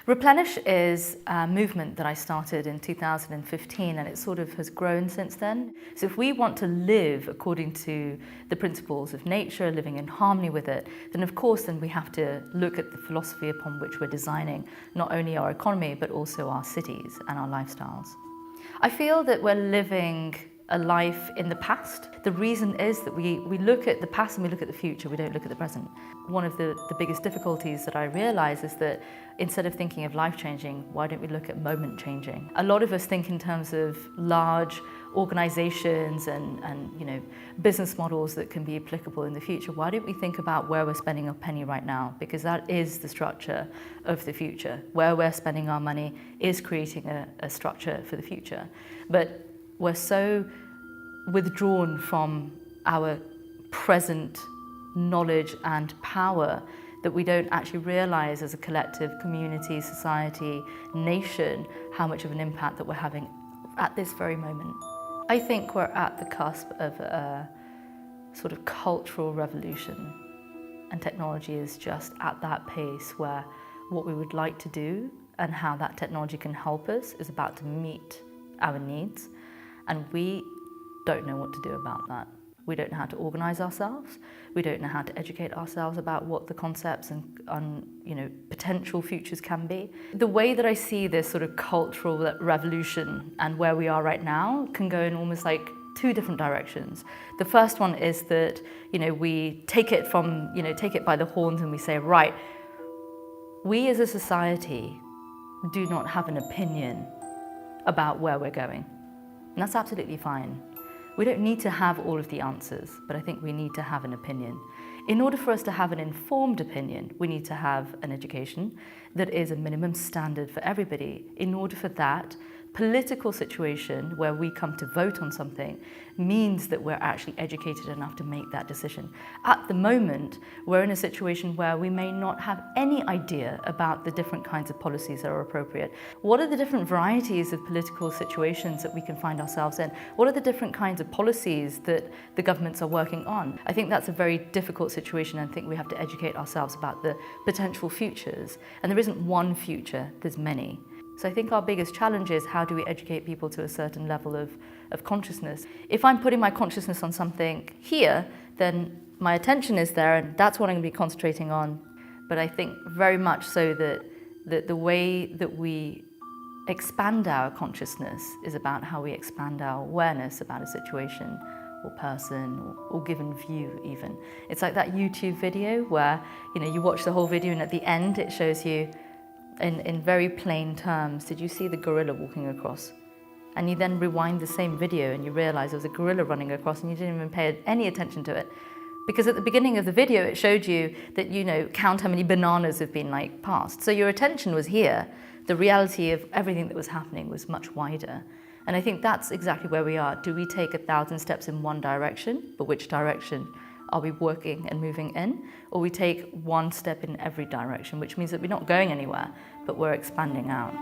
Replenish is a movement that I started in 2015, and it sort of has grown since then. So if we want to live according to the principles of nature, living in harmony with it, then of course then we have to look at the philosophy upon which we're designing not only our economy but also our cities and our lifestyles. I feel that we're living a life in the past. The reason is that we look at the past and we look at the future, we don't look at the present. One of the biggest difficulties that I realise is that instead of thinking of life changing, why don't we look at moment changing? A lot of us think in terms of large organisations and business models that can be applicable in the future. Why don't we think about where we're spending our penny right now? Because that is the structure of the future. Where we're spending our money is creating a structure for the future. But we're so withdrawn from our present knowledge and power that we don't actually realise as a collective community, society, nation, how much of an impact that we're having at this very moment. I think we're at the cusp of a sort of cultural revolution, and technology is just at that pace where what we would like to do and how that technology can help us is about to meet our needs. And we don't know what to do about that. We don't know how to organise ourselves. We don't know how to educate ourselves about what the concepts and potential futures can be. The way that I see this sort of cultural revolution and where we are right now can go in almost like two different directions. The first one is that we take it by the horns and we say, right, we as a society do not have an opinion about where we're going. And that's absolutely fine. We don't need to have all of the answers, but I think we need to have an opinion. In order for us to have an informed opinion, we need to have an education that is a minimum standard for everybody. In order for that political situation where we come to vote on something means that we're actually educated enough to make that decision. At the moment, we're in a situation where we may not have any idea about the different kinds of policies that are appropriate. What are the different varieties of political situations that we can find ourselves in? What are the different kinds of policies that the governments are working on? I think that's a very difficult situation, and I think we have to educate ourselves about the potential futures. And there isn't one future, there's many. So I think our biggest challenge is how do we educate people to a certain level of consciousness. If I'm putting my consciousness on something here, then my attention is there and that's what I'm going to be concentrating on. But I think very much so that the way that we expand our consciousness is about how we expand our awareness about a situation or person or given view even. It's like that YouTube video where you watch the whole video and at the end it shows you in very plain terms, did you see the gorilla walking across? And you then rewind the same video and you realise there was a gorilla running across and you didn't even pay any attention to it. Because at the beginning of the video it showed you that, count how many bananas have been passed. So your attention was here. The reality of everything that was happening was much wider. And I think that's exactly where we are. Do we take 1,000 steps in one direction? But which direction are we working and moving in? Or we take one step in every direction, which means that we're not going anywhere, but we're expanding out.